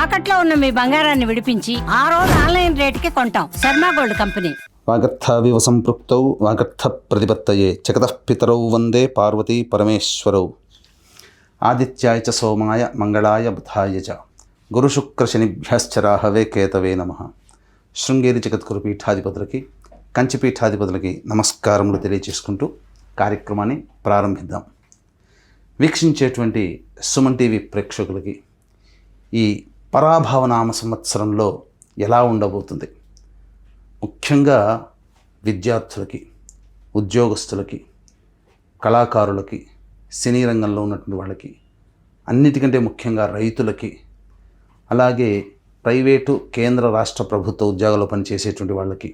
తాకట్లో ఉన్న మీ బంగారాన్ని విడిపించి ఆ రోజు ఆన్లైన్ రేటుకి కొంటాం. Sharma gold company. వాగర్థావివ సంపృక్తౌ వాగర్థ ప్రతిపత్తయే జగతః పితరౌ వందే పార్వతీ పరమేశ్వరౌ. ఆదిత్యాయ చ సోమాయ మంగళాయ బుధాయ చ గురుశుక్రశనిభ్యశ్చ రాహవే కేతవే నమః. శృంగేరి జగద్గురు పీఠాధిపతులకి, కంచి పీఠాధిపతులకి నమస్కారములు తెలియజేసుకుంటూ కార్యక్రమాన్ని ప్రారంభిద్దాం. వీక్షించేటువంటి సుమన్ టీవీ ప్రేక్షకులకి ఈ పరాభవనామ సంవత్సరంలో ఎలా ఉండబోతుంది, ముఖ్యంగా విద్యార్థులకి, ఉద్యోగస్తులకి, కళాకారులకి, సినీ రంగంలో ఉన్నటువంటి వాళ్ళకి, అన్నిటికంటే ముఖ్యంగా రైతులకి, అలాగే ప్రైవేటు కేంద్ర రాష్ట్ర ప్రభుత్వ ఉద్యోగాల్లో పనిచేసేటువంటి వాళ్ళకి,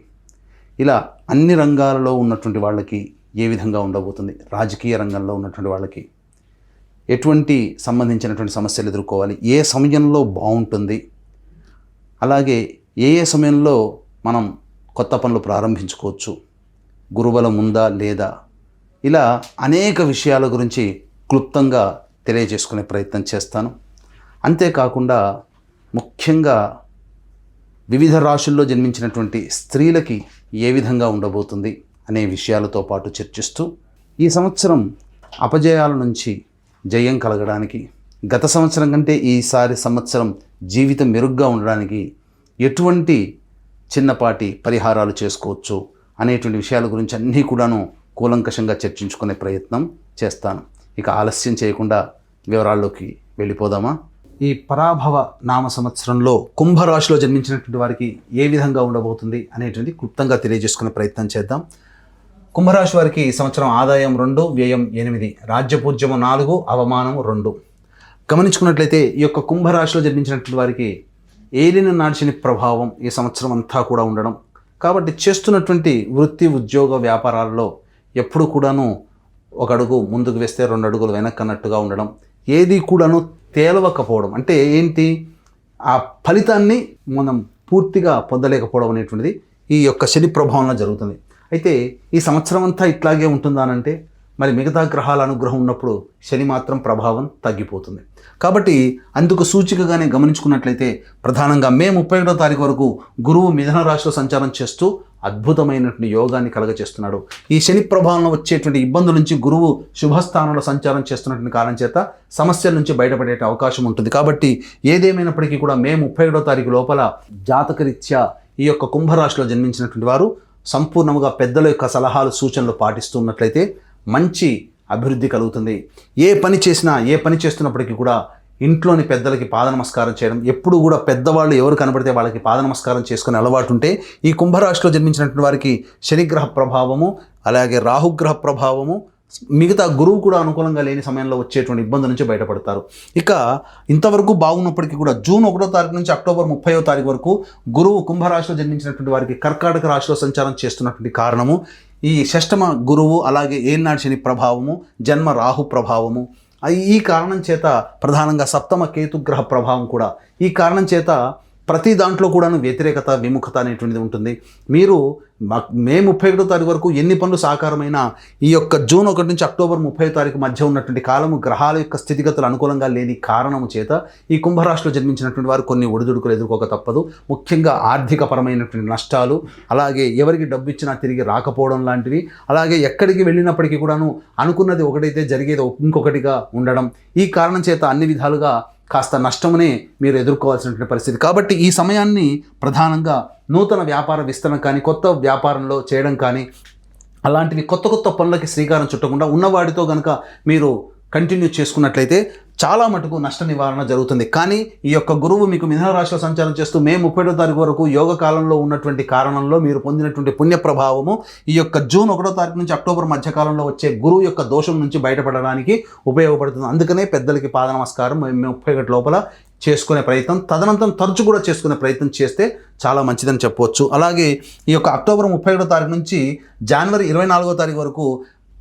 ఇలా అన్ని రంగాలలో ఉన్నటువంటి వాళ్ళకి ఏ విధంగా ఉండబోతుంది, రాజకీయ రంగంలో ఉన్నటువంటి వాళ్ళకి ఎటువంటి సంబంధించినటువంటి సమస్యలు ఎదుర్కోవాలి, ఏ సమయంలో బాగుంటుంది, అలాగే ఏ సమయంలో మనం కొత్త పనులు ప్రారంభించుకోవచ్చు, గురుబలం ఉందా లేదా, ఇలా అనేక విషయాల గురించి క్లుప్తంగా తెలియజేసుకునే ప్రయత్నం చేస్తాను. అంతేకాకుండా ముఖ్యంగా వివిధ రాశుల్లో జన్మించినటువంటి స్త్రీలకి ఏ విధంగా ఉండబోతుంది అనే విషయాలతో పాటు చర్చిస్తూ ఈ సంవత్సరం అపజయాల నుంచి జయం కలగడానికి, గత సంవత్సరం కంటే ఈసారి సంవత్సరం జీవితం మెరుగ్గా ఉండడానికి ఎటువంటి చిన్నపాటి పరిహారాలు చేసుకోవచ్చు అనేటువంటి విషయాల గురించి అన్నీ కూడాను కూలంకషంగా చర్చించుకునే ప్రయత్నం చేస్తాను. ఇక ఆలస్యం చేయకుండా వివరాల్లోకి వెళ్ళిపోదామా. ఈ పరాభవ నామ సంవత్సరంలో కుంభరాశిలో జన్మించినటువంటి వారికి ఏ విధంగా ఉండబోతుంది అనేటువంటి క్లుప్తంగా తెలియజేసుకునే ప్రయత్నం చేద్దాం. కుంభరాశి వారికి ఈ సంవత్సరం ఆదాయం 2, వ్యయం 8, రాజ్యపూజ్యము 4, అవమానము 2. గమనించుకున్నట్లయితే ఈ యొక్క కుంభరాశిలో జన్మించినటువంటి వారికి ఏలిన నాడిచిన ప్రభావం ఈ సంవత్సరం అంతా కూడా ఉండడం, కాబట్టి చేస్తున్నటువంటి వృత్తి, ఉద్యోగ, వ్యాపారాల్లో ఎప్పుడు కూడాను ఒక అడుగు ముందుకు వేస్తే 2 అడుగులు వెనక్కి అన్నట్టుగా ఉండడం, ఏది కూడాను తేలవకపోవడం, అంటే ఏంటి, ఆ ఫలితాన్ని మనం పూర్తిగా పొందలేకపోవడం అనేటువంటిది ఈ యొక్క శని ప్రభావంలో జరుగుతుంది. అయితే ఈ సంవత్సరం అంతా ఇట్లాగే ఉంటుందా అంటే మరి మిగతా గ్రహాల అనుగ్రహం ఉన్నప్పుడు శని మాత్రం ప్రభావం తగ్గిపోతుంది. కాబట్టి అందుకు సూచికగానే గమనించుకున్నట్లయితే ప్రధానంగా మే 31వ తారీఖు వరకు గురువు మిథున రాశిలో సంచారం చేస్తూ అద్భుతమైనటువంటి యోగాన్ని కలగచేస్తున్నాడు. ఈ శని ప్రభావంలో వచ్చేటువంటి ఇబ్బందుల నుంచి గురువు శుభస్థానంలో సంచారం చేస్తున్నటువంటి కారణం చేత సమస్యల నుంచి బయటపడే అవకాశం ఉంటుంది. కాబట్టి ఏదేమైనప్పటికీ కూడా మే 31వ తారీఖు లోపల జాతకరీత్యా ఈ యొక్క కుంభరాశిలో జన్మించినటువంటి వారు సంపూర్ణంగా పెద్దల యొక్క సలహాలు, సూచనలు పాటిస్తున్నట్లయితే మంచి అభివృద్ధి కలుగుతుంది. ఏ పని చేసినా, ఏ పని చేస్తున్నప్పటికీ కూడా ఇంట్లోని పెద్దలకి పాద నమస్కారం చేయడం, ఎప్పుడు కూడా పెద్దవాళ్ళు ఎవరు కనబడితే వాళ్ళకి పాద నమస్కారం చేసుకునే అలవాటు ఉంటే ఈ కుంభరాశిలో జన్మించినటువంటి వారికి శనిగ్రహ ప్రభావము, అలాగే రాహుగ్రహ ప్రభావము, మిగతా గురువు కూడా అనుకూలంగా లేని సమయంలో వచ్చేటువంటి ఇబ్బంది నుంచి బయటపడతారు. ఇక ఇంతవరకు బాగున్నప్పటికీ కూడా జూన్ 1వ తారీఖు నుంచి అక్టోబర్ 30వ తారీఖు వరకు గురువు కుంభరాశిలో జన్మించినటువంటి వారికి కర్కాటక రాశిలో సంచారం చేస్తున్నటువంటి కారణము ఈ షష్టమ గురువు, అలాగే ఏలినాటి శని ప్రభావము, జన్మ రాహు ప్రభావము, ఈ కారణం చేత ప్రధానంగా సప్తమ కేతుగ్రహ ప్రభావం కూడా, ఈ కారణం చేత ప్రతి దాంట్లో కూడాను వ్యతిరేకత, విముఖత అనేటువంటిది ఉంటుంది. మీరు మే 31వ తారీఖు వరకు ఎన్ని పనులు సాకారమైనా ఈ యొక్క జూన్ 1 నుంచి అక్టోబర్ 30వ తారీఖు మధ్య ఉన్నటువంటి కాలము గ్రహాల యొక్క స్థితిగతులు అనుకూలంగా లేని కారణము చేత ఈ కుంభరాశిలో జన్మించినటువంటి వారు కొన్ని ఒడిదుడుకులు ఎదుర్కోక తప్పదు. ముఖ్యంగా ఆర్థికపరమైనటువంటి నష్టాలు, అలాగే ఎవరికి డబ్బు ఇచ్చినా తిరిగి రాకపోవడం లాంటివి, అలాగే ఎక్కడికి వెళ్ళినప్పటికీ కూడాను అనుకున్నది ఒకటైతే జరిగేది ఇంకొకటిగా ఉండడం, ఈ కారణం చేత అన్ని విధాలుగా కాస్త నష్టమునే మీరు ఎదుర్కోవాల్సినటువంటి పరిస్థితి. కాబట్టి ఈ సమయాన్ని ప్రధానంగా నూతన వ్యాపార విస్తరణ కానీ, కొత్త వ్యాపారంలో చేయడం కానీ, అలాంటివి కొత్త పనులకి శ్రీకారం చుట్టకుండా ఉన్నవాడితో కనుక మీరు కంటిన్యూ చేసుకున్నట్లయితే చాలా మటుకు నష్ట నివారణ జరుగుతుంది. కానీ ఈ యొక్క గురువు మీకు మిథున రాశిలో సంచారం చేస్తూ మే 31వ తారీఖు వరకు యోగ కాలంలో ఉన్నటువంటి కారణంలో మీరు పొందినటువంటి పుణ్య ప్రభావము ఈ యొక్క జూన్ 1వ తారీఖు నుంచి అక్టోబర్ మధ్యకాలంలో వచ్చే గురువు యొక్క దోషం నుంచి బయటపడడానికి ఉపయోగపడుతుంది. అందుకనే పెద్దలకి పాద నమస్కారం మే 31 లోపల చేసుకునే ప్రయత్నం, తదనంతరం తరచు కూడా చేసుకునే ప్రయత్నం చేస్తే చాలా మంచిదని చెప్పవచ్చు. అలాగే ఈ యొక్క అక్టోబర్ 31వ తారీఖు నుంచి జనవరి 24వ తారీఖు వరకు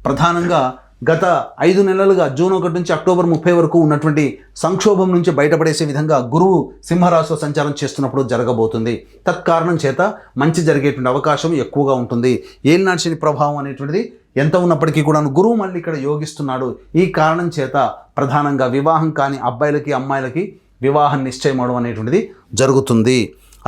ప్రధానంగా గత 5 నెలలుగా జూన్ 1 నుంచి అక్టోబర్ 30 వరకు ఉన్నటువంటి సంక్షోభం నుంచి బయటపడేసే విధంగా గురువు సింహరాశిలో సంచారం చేస్తున్నప్పుడు జరగబోతుంది. తత్కారణం చేత మంచి జరిగేటువంటి అవకాశం ఎక్కువగా ఉంటుంది. ఏలినాటి శని ప్రభావం అనేటువంటిది ఎంత ఉన్నప్పటికీ కూడా గురువు మళ్ళీ ఇక్కడ యోగిస్తున్నాడు. ఈ కారణం చేత ప్రధానంగా వివాహం కాని అబ్బాయిలకి, అమ్మాయిలకి వివాహం నిశ్చయం అవడం అనేటువంటిది జరుగుతుంది.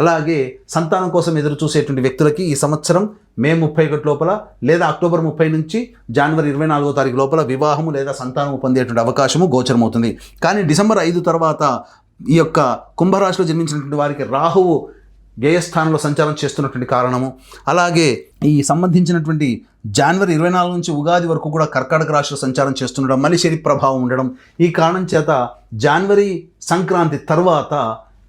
అలాగే సంతానం కోసం ఎదురు చూసేటువంటి వ్యక్తులకి ఈ సంవత్సరం మే 31 లోపల లేదా అక్టోబర్ 30 నుంచి జనవరి 24వ తారీఖు లోపల వివాహము లేదా సంతానము పొందేటువంటి అవకాశము గోచరమవుతుంది. కానీ డిసెంబర్ 5 తర్వాత ఈ యొక్క కుంభరాశిలో జన్మించినటువంటి వారికి రాహువు వ్యయస్థానంలో సంచారం చేస్తున్నటువంటి కారణము, అలాగే ఈ సంబంధించినటువంటి జనవరి 24 నుంచి ఉగాది వరకు కూడా కర్కాటక రాశిలో సంచారం చేస్తుండడం, మళ్ళీ శని ప్రభావం ఉండడం, ఈ కారణం చేత జనవరి సంక్రాంతి తర్వాత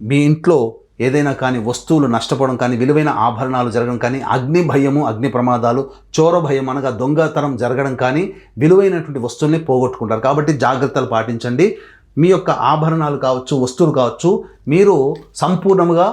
మీ ఇంట్లో ఏదైనా కానీ వస్తువులు నష్టపోవడం కానీ, విలువైన ఆభరణాలు జరగడం కానీ, అగ్ని భయము, అగ్ని ప్రమాదాలు, చోర భయం అనగా దొంగతనం జరగడం కానీ, విలువైనటువంటి వస్తువుల్ని పోగొట్టుకుంటారు. కాబట్టి జాగ్రత్తలు పాటించండి. మీ యొక్క ఆభరణాలు కావచ్చు, వస్తువులు కావచ్చు, మీరు సంపూర్ణంగా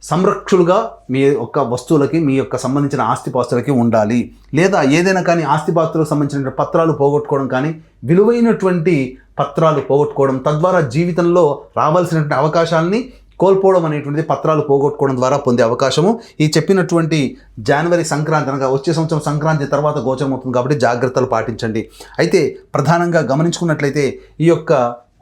సంరక్షులుగా మీ యొక్క వస్తువులకి, మీ యొక్క సంబంధించిన ఆస్తిపాస్తులకి ఉండాలి. లేదా ఏదైనా కానీ ఆస్తిపాస్తులకు సంబంధించిన పత్రాలు పోగొట్టుకోవడం కానీ, విలువైనటువంటి పత్రాలు పోగొట్టుకోవడం, తద్వారా జీవితంలో రావాల్సినటువంటి అవకాశాలని కోల్పోవడం అనేటువంటిది పత్రాలు పోగొట్టుకోవడం ద్వారా పొందే అవకాశము ఈ చెప్పినటువంటి జనవరి సంక్రాంతి అనగా వచ్చే సంవత్సరం సంక్రాంతి తర్వాత గోచరమవుతుంది. కాబట్టి జాగ్రత్తలు పాటించండి. అయితే ప్రధానంగా గమనించుకున్నట్లయితే ఈ యొక్క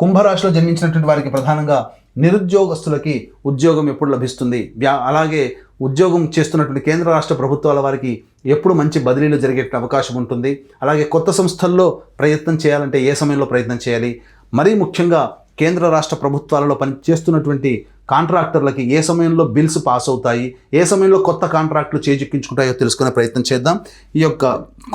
కుంభరాశిలో జన్మించినటువంటి వారికి ప్రధానంగా నిరుద్యోగస్తులకి ఉద్యోగం ఎప్పుడు లభిస్తుంది, అలాగే ఉద్యోగం చేస్తున్నటువంటి కేంద్ర రాష్ట్ర ప్రభుత్వాల వారికి ఎప్పుడు మంచి బదిలీలు జరిగే అవకాశం ఉంటుంది. అలాగే కొత్త సంస్థల్లో ప్రయత్నం చేయాలంటే ఏ సమయంలో ప్రయత్నం చేయాలి, మరీ ముఖ్యంగా కేంద్ర రాష్ట్ర ప్రభుత్వాలలో పనిచేస్తున్నటువంటి కాంట్రాక్టర్లకి ఏ సమయంలో బిల్స్ పాస్ అవుతాయి, ఏ సమయంలో కొత్త కాంట్రాక్టులు చేజిక్కించుకుంటాయో తెలుసుకునే ప్రయత్నం చేద్దాం. ఈ యొక్క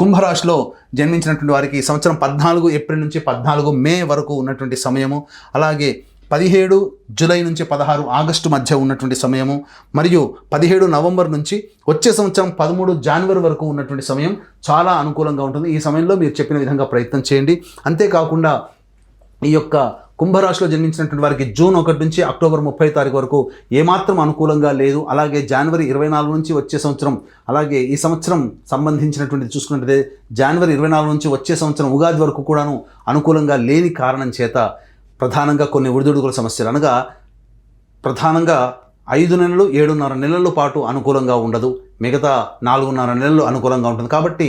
కుంభరాశిలో జన్మించినటువంటి వారికి ఈ సంవత్సరం 14 ఏప్రిల్ నుంచి 14 మే వరకు ఉన్నటువంటి సమయము, అలాగే 17 జూలై నుంచి 16 ఆగస్టు మధ్య ఉన్నటువంటి సమయము, మరియు 17 నవంబర్ నుంచి వచ్చే సంవత్సరం 13 జనవరి వరకు ఉన్నటువంటి సమయం చాలా అనుకూలంగా ఉంటుంది. ఈ సమయంలో మీరు చెప్పిన విధంగా ప్రయత్నం చేయండి. అంతేకాకుండా ఈ యొక్క కుంభరాశిలో జన్మించినటువంటి వారికి జూన్ 1 నుంచి అక్టోబర్ 30 తారీఖు వరకు ఏమాత్రం అనుకూలంగా లేదు. అలాగే జనవరి 24 నుంచి వచ్చే సంవత్సరం, అలాగే ఈ సంవత్సరం సంబంధించినటువంటి చూసుకున్నట్లయితే జనవరి 24 నుంచి వచ్చే సంవత్సరం ఉగాది వరకు కూడాను అనుకూలంగా లేని కారణం చేత ప్రధానంగా కొన్ని ఒడిదుడుకుల సమస్యలు అనగా ప్రధానంగా 5 నెలలు 7.5 నెలల పాటు అనుకూలంగా ఉండదు, మిగతా 4.5 నెలలు అనుకూలంగా ఉంటుంది. కాబట్టి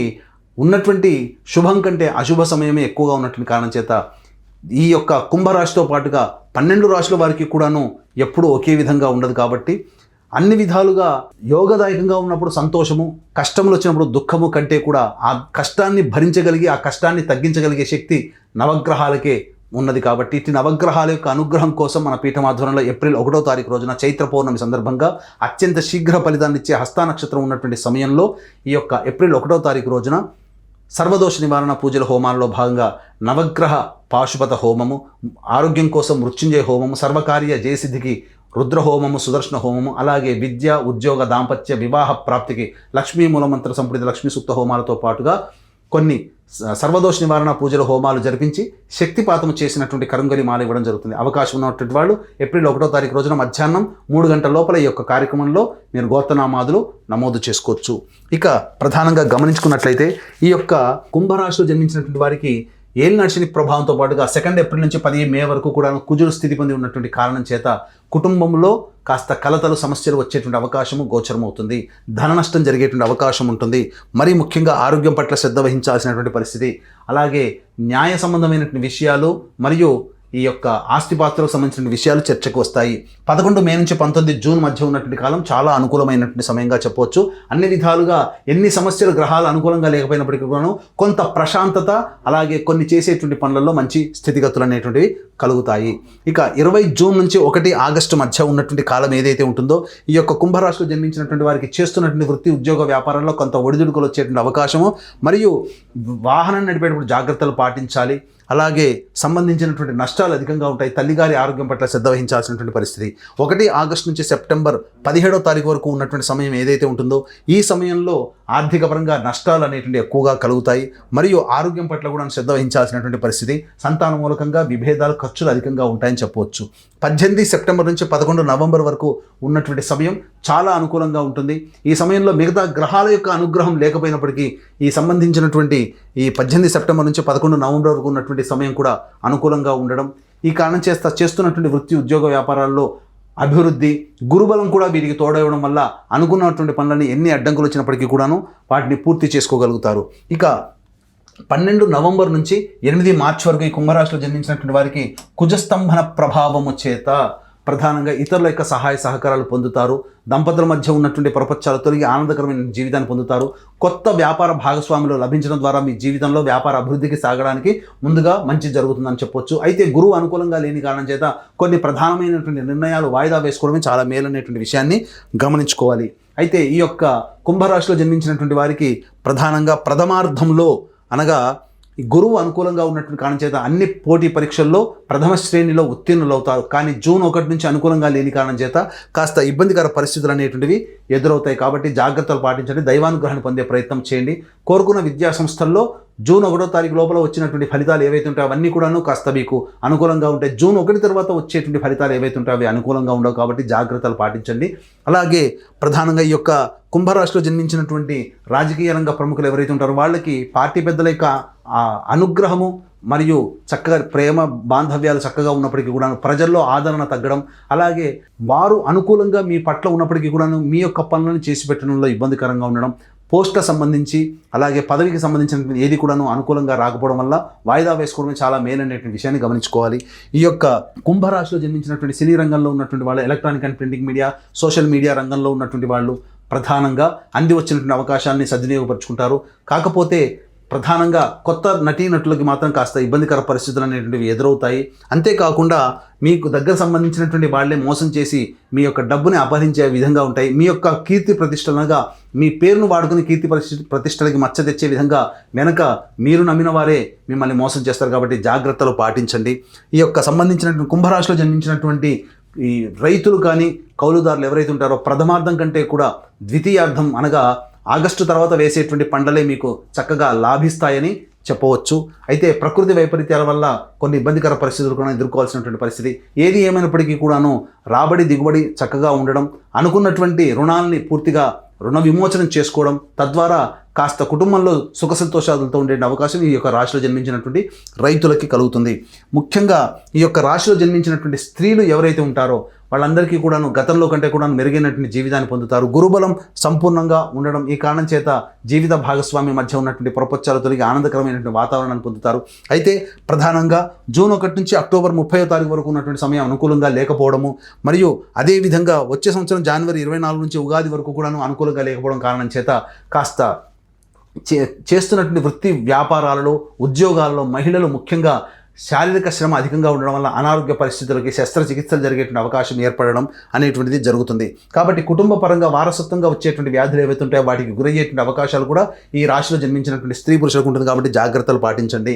ఉన్నటువంటి శుభం కంటే అశుభ సమయమే ఎక్కువగా ఉన్నటువంటి కారణం చేత ఈ యొక్క కుంభరాశితో పాటుగా 12 రాశుల వారికి కూడాను ఎప్పుడూ ఒకే విధంగా ఉండదు. కాబట్టి అన్ని విధాలుగా యోగదాయకంగా ఉన్నప్పుడు సంతోషము, కష్టములు వచ్చినప్పుడు దుఃఖము కంటే కూడా ఆ కష్టాన్ని భరించగలిగి ఆ కష్టాన్ని తగ్గించగలిగే శక్తి నవగ్రహాలకే ఉన్నది. కాబట్టి ఇటు నవగ్రహాల యొక్క అనుగ్రహం కోసం మన పీఠమాధ్వర్యంలో ఏప్రిల్ 1వ తారీఖు రోజున చైత్ర పౌర్ణమి సందర్భంగా అత్యంత శీఘ్ర ఫలితాన్ని ఇచ్చే హస్త నక్షత్రం ఉన్నటువంటి సమయంలో ఈ యొక్క ఏప్రిల్ 1వ తారీఖు రోజున సర్వదోష నివారణ పూజల హోమాలలో భాగంగా నవగ్రహ పాశుపత హోమము, ఆరోగ్యం కోసం మృత్యుంజయ హోమము, సర్వకార్య జయసిద్ధికి రుద్ర హోమము, సుదర్శన హోమము, అలాగే విద్య, ఉద్యోగ, దాంపత్య, వివాహ ప్రాప్తికి లక్ష్మీ మూలమంత్ర సంపుటిత లక్ష్మీ సూక్త హోమాలతో పాటుగా కొన్ని సర్వదోష నివారణ పూజల హోమాలు జరిపించి శక్తిపాతము చేసినటువంటి కరంగలి మాల ఇవ్వడం జరుగుతుంది. అవకాశం ఉన్నటువంటి వాళ్ళు ఏప్రిల్ 1వ తారీఖు రోజున మధ్యాహ్నం 3 గంటల లోపల ఈ యొక్క కార్యక్రమంలో మీరు గోత్రనామాదులు నమోదు చేసుకోవచ్చు. ఇక ప్రధానంగా గమనించుకున్నట్లయితే ఈ యొక్క కుంభరాశిలో జన్మించినటువంటి వారికి ఏలినాటి శని ప్రభావంతో పాటుగా 2 ఏప్రిల్ నుంచి 10 మే వరకు కూడా కుజుడు స్థితి పొంది ఉన్నటువంటి కారణం చేత కుటుంబంలో కాస్త కలతలు, సమస్యలు వచ్చేటువంటి అవకాశము గోచరమవుతుంది. ధన నష్టం జరిగేటువంటి అవకాశం ఉంటుంది. మరీ ముఖ్యంగా ఆరోగ్యం పట్ల శ్రద్ధ వహించాల్సినటువంటి పరిస్థితి, అలాగే న్యాయ సంబంధమైనటువంటి విషయాలు మరియు ఈ యొక్క ఆస్తిపాస్తులకు సంబంధించిన విషయాలు చర్చకు వస్తాయి. 11 మే నుంచి 19 జూన్ మధ్య ఉన్నటువంటి కాలం చాలా అనుకూలమైనటువంటి సమయంగా చెప్పవచ్చు. అన్ని విధాలుగా ఎన్ని సమస్యలు గ్రహాలు అనుకూలంగా లేకపోయినప్పటికీ కూడా కొంత ప్రశాంతత, అలాగే కొన్ని చేసేటువంటి పనులలో మంచి స్థితిగతులు అనేటువంటివి కలుగుతాయి. ఇక 20 జూన్ నుంచి 1 ఆగస్టు మధ్య ఉన్నటువంటి కాలం ఏదైతే ఉంటుందో ఈ యొక్క కుంభరాశిలో జన్మించినటువంటి వారికి చేస్తున్నటువంటి వృత్తి, ఉద్యోగ, వ్యాపారంలో కొంత ఒడిదుడుకులు వచ్చేటువంటి అవకాశము, మరియు వాహనం నడిపేటప్పుడు జాగ్రత్తలు పాటించాలి. అలాగే సంబంధించినటువంటి నష్టాలు అధికంగా ఉంటాయి. తల్లిగారి ఆరోగ్యం పట్ల శ్రద్ధ వహించాల్సినటువంటి పరిస్థితి. 1 ఆగస్టు నుంచి సెప్టెంబర్ 17వ తారీఖు వరకు ఉన్నటువంటి సమయం ఏదైతే ఉంటుందో ఈ సమయంలో ఆర్థిక పరంగా నష్టాలు అనేటువంటి ఎక్కువగా కలుగుతాయి. మరియు ఆరోగ్యం పట్ల కూడా శ్రద్ధ వహించాల్సినటువంటి పరిస్థితి. సంతాన మూలకంగా విభేదాలు, ఖర్చులు అధికంగా ఉంటాయని చెప్పవచ్చు. 18 సెప్టెంబర్ నుంచి 11 నవంబర్ వరకు ఉన్నటువంటి సమయం చాలా అనుకూలంగా ఉంటుంది. ఈ సమయంలో మిగతా గ్రహాల యొక్క అనుగ్రహం లేకపోయినప్పటికీ ఈ సంబంధించినటువంటి ఈ 18 సెప్టెంబర్ నుంచి 11 నవంబర్ వరకు ఉన్నటువంటి సమయం కూడా అనుకూలంగా ఉండడం, ఈ కారణం చేస్తున్నటువంటి వృత్తి, ఉద్యోగ, వ్యాపారాల్లో అభివృద్ధి, గురుబలం కూడా వీరికి తోడవడం వల్ల అనుకున్నటువంటి పనులని ఎన్ని అడ్డంకులు వచ్చినప్పటికీ కూడాను వాటిని పూర్తి చేసుకోగలుగుతారు. ఇక 12 నవంబర్ నుంచి 8 మార్చి వరకు ఈ కుంభరాశిలో జన్మించినటువంటి వారికి కుజస్తంభన ప్రభావము చేత ప్రధానంగా ఇతరుల యొక్క సహాయ సహకారాలు పొందుతారు. దంపతుల మధ్య ఉన్నటువంటి ప్రపంచాలు తొలగి ఆనందకరమైన జీవితాన్ని పొందుతారు. కొత్త వ్యాపార భాగస్వాములు లభించడం ద్వారా మీ జీవితంలో వ్యాపార అభివృద్ధికి సాగడానికి ముందుగా మంచి జరుగుతుందని చెప్పొచ్చు. అయితే గురువు అనుకూలంగా లేని కారణం చేత కొన్ని ప్రధానమైనటువంటి నిర్ణయాలు వాయిదా వేసుకోవడమే చాలా మేలనేటువంటి విషయాన్ని గమనించుకోవాలి. అయితే ఈ యొక్క కుంభరాశిలో జన్మించినటువంటి వారికి ప్రధానంగా ప్రథమార్థంలో అనగా గురువు అనుకూలంగా ఉన్నటువంటి కారణం చేత అన్ని పోటీ పరీక్షల్లో ప్రథమ శ్రేణిలో ఉత్తీర్ణులు అవుతారు. కానీ జూన్ 1 నుంచి అనుకూలంగా లేని కారణం చేత కాస్త ఇబ్బందికర పరిస్థితులు అనేటువంటివి ఎదురవుతాయి. కాబట్టి జాగ్రత్తలు పాటించండి, దైవానుగ్రహాన్ని పొందే ప్రయత్నం చేయండి. కోరుకున్న విద్యా సంస్థల్లో జూన్ 1వ తారీఖు లోపల వచ్చినటువంటి ఫలితాలు ఏవైతే ఉంటాయో అవన్నీ కూడాను కాస్త మీకు అనుకూలంగా ఉంటాయి. జూన్ 1 తర్వాత వచ్చేటువంటి ఫలితాలు ఏవైతే ఉంటాయో అవి అనుకూలంగా ఉండవు. కాబట్టి జాగ్రత్తలు పాటించండి. అలాగే ప్రధానంగా ఈ యొక్క కుంభరాశిలో జన్మించినటువంటి రాజకీయ రంగ ప్రముఖులు ఎవరైతే ఉంటారో వాళ్ళకి పార్టీ పెద్దల యొక్క అనుగ్రహము మరియు చక్కగా ప్రేమ బాంధవ్యాలు చక్కగా ఉన్నప్పటికీ కూడా ప్రజల్లో ఆదరణ తగ్గడం, అలాగే వారు అనుకూలంగా మీ పట్ల ఉన్నప్పటికీ కూడాను మీ యొక్క పనులను చేసి పెట్టడంలో ఇబ్బందికరంగా ఉండడం, పోస్టుల సంబంధించి అలాగే పదవికి సంబంధించినటువంటి ఏది కూడాను అనుకూలంగా రాకపోవడం వల్ల వాయిదా వేసుకోవడమే చాలా మేలనేటువంటి విషయాన్ని గమనించుకోవాలి. ఈ యొక్క కుంభరాశిలో జన్మించినటువంటి సినీ రంగంలో ఉన్నటువంటి వాళ్ళు, electronic and printing media, social media రంగంలో ఉన్నటువంటి వాళ్ళు ప్రధానంగా అంది వచ్చినటువంటి అవకాశాన్ని సద్వినియోగపరుచుకుంటారు. కాకపోతే ప్రధానంగా కొత్త నటీనటులకి మాత్రం కాస్త ఇబ్బందికర పరిస్థితులు అనేటువంటివి ఎదురవుతాయి. అంతేకాకుండా మీకు దగ్గర సంబంధించినటువంటి వాళ్ళే మోసం చేసి మీ యొక్క డబ్బుని అపహరించే విధంగా ఉంటాయి. మీ యొక్క కీర్తి ప్రతిష్టలనగా మీ పేరును వాడుకుని కీర్తి ప్రతిష్టలకి మచ్చ తెచ్చే విధంగా వెనక మీరు నమ్మిన వారే మిమ్మల్ని మోసం చేస్తారు. కాబట్టి జాగ్రత్తలు పాటించండి. ఈ యొక్క సంబంధించినటువంటి కుంభరాశిలో జన్మించినటువంటి ఈ రైతులు కానీ కౌలుదారులు ఎవరైతే ఉంటారో ప్రథమార్థం కంటే కూడా ద్వితీయార్థం అనగా ఆగస్టు తర్వాత వేసేటువంటి పంటలే మీకు చక్కగా లాభిస్తాయని చెప్పవచ్చు. అయితే ప్రకృతి వైపరీత్యాల వల్ల కొన్ని ఇబ్బందికర పరిస్థితులు కూడా ఎదుర్కోవాల్సినటువంటి పరిస్థితి. ఏది ఏమైనప్పటికీ కూడాను రాబడి దిగుబడి చక్కగా ఉండడం, అనుకున్నటువంటి రుణాలని పూర్తిగా రుణ విమోచనం చేసుకోవడం, తద్వారా కాస్త కుటుంబంలో సుఖ సంతోషాలతో ఉండే అవకాశం ఈ యొక్క రాశిలో జన్మించినటువంటి రైతులకి కలుగుతుంది. ముఖ్యంగా ఈ యొక్క రాశిలో జన్మించినటువంటి స్త్రీలు ఎవరైతే ఉంటారో వాళ్ళందరికీ కూడాను గతంలో కంటే కూడా మెరుగైనటువంటి జీవితాన్ని పొందుతారు. గురుబలం సంపూర్ణంగా ఉండడం ఈ కారణం చేత జీవిత భాగస్వామి మధ్య ఉన్నటువంటి ప్రపంచాలు తొలగి ఆనందకరమైనటువంటి వాతావరణాన్ని పొందుతారు. అయితే ప్రధానంగా జూన్ 1 నుంచి అక్టోబర్ 30వ తారీఖు వరకు ఉన్నటువంటి సమయం అనుకూలంగా లేకపోవడము, మరియు అదేవిధంగా వచ్చే సంవత్సరం జనవరి 24 నుంచి ఉగాది వరకు కూడాను అనుకూలంగా లేకపోవడం కారణం చేత కాస్త చేస్తున్నటువంటి వృత్తి వ్యాపారాలలో ఉద్యోగాల్లో మహిళలు ముఖ్యంగా శారీరక శ్రమ అధికంగా ఉండడం వల్ల అనారోగ్య పరిస్థితులకి శస్త్రచికిత్సలు జరిగేటువంటి అవకాశం ఏర్పడడం అనేటువంటిది జరుగుతుంది. కాబట్టి కుటుంబ పరంగా వారసత్వంగా వచ్చేటువంటి వ్యాధులు ఏవైతే ఉంటాయో వాటికి గురయ్యేటువంటి అవకాశాలు కూడా ఈ రాశిలో జన్మించినటువంటి స్త్రీ పురుషులకు ఉంటుంది. కాబట్టి జాగ్రత్తలు పాటించండి.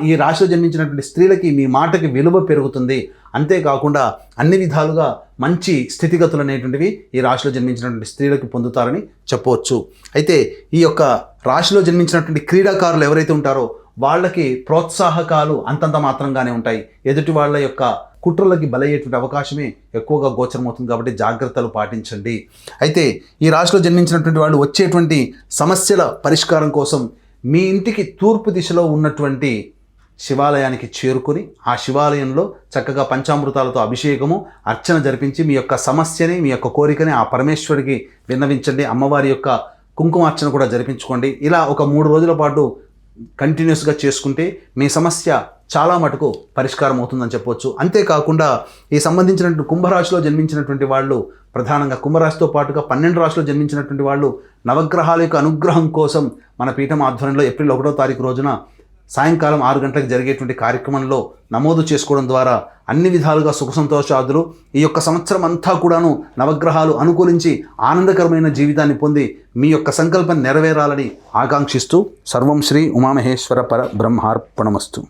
ఈ రాశిలో జన్మించినటువంటి స్త్రీలకి మీ మాటకి విలువ పెరుగుతుంది. అంతేకాకుండా అన్ని విధాలుగా మంచి స్థితిగతులు అనేటువంటివి ఈ రాశిలో జన్మించినటువంటి స్త్రీలకు పొందుతారని చెప్పవచ్చు. అయితే ఈ యొక్క రాశిలో జన్మించినటువంటి క్రీడాకారులు ఎవరైతే ఉంటారో వాళ్ళకి ప్రోత్సాహకాలు అంతంత మాత్రంగానే ఉంటాయి. ఎదుటి వాళ్ళ యొక్క కుట్రలకి బలయ్యేటువంటి అవకాశమే ఎక్కువగా గోచరమవుతుంది. కాబట్టి జాగ్రత్తలు పాటించండి. అయితే ఈ రాశిలో జన్మించినటువంటి వాళ్ళు వచ్చేటువంటి సమస్యల పరిష్కారం కోసం మీ ఇంటికి తూర్పు దిశలో ఉన్నటువంటి శివాలయానికి చేరుకొని ఆ శివాలయంలో చక్కగా పంచామృతాలతో అభిషేకము అర్చన జరిపించి మీ యొక్క సమస్యని మీ యొక్క కోరికని ఆ పరమేశ్వరుడికి విన్నవించండి. అమ్మవారి యొక్క కుంకుమార్చన కూడా జరిపించుకోండి. ఇలా ఒక 3 రోజుల పాటు కంటిన్యూస్గా చేసుకుంటే మీ సమస్య చాలా మటుకు పరిష్కారం అవుతుందని చెప్పవచ్చు. అంతేకాకుండా ఈ సంబంధించినటువంటి కుంభరాశిలో జన్మించినటువంటి వాళ్ళు ప్రధానంగా కుంభరాశితో పాటుగా 12 రాశిలో జన్మించినటువంటి వాళ్ళు నవగ్రహాల యొక్క అనుగ్రహం కోసం మన పీఠం ఆధ్వర్యంలో ఏప్రిల్ 1వ తారీఖు రోజున సాయంకాలం 6 గంటలకు జరిగేటువంటి కార్యక్రమంలో నమోదు చేసుకోవడం ద్వారా అన్ని విధాలుగా సుఖ సంతోషాదులు ఈ యొక్క సంవత్సరం అంతా కూడాను నవగ్రహాలు అనుకూలించి ఆనందకరమైన జీవితాన్ని పొంది మీ యొక్క సంకల్పం నెరవేరాలని ఆకాంక్షిస్తూ సర్వం శ్రీ ఉమామహేశ్వర పర బ్రహ్మార్పణమస్తు.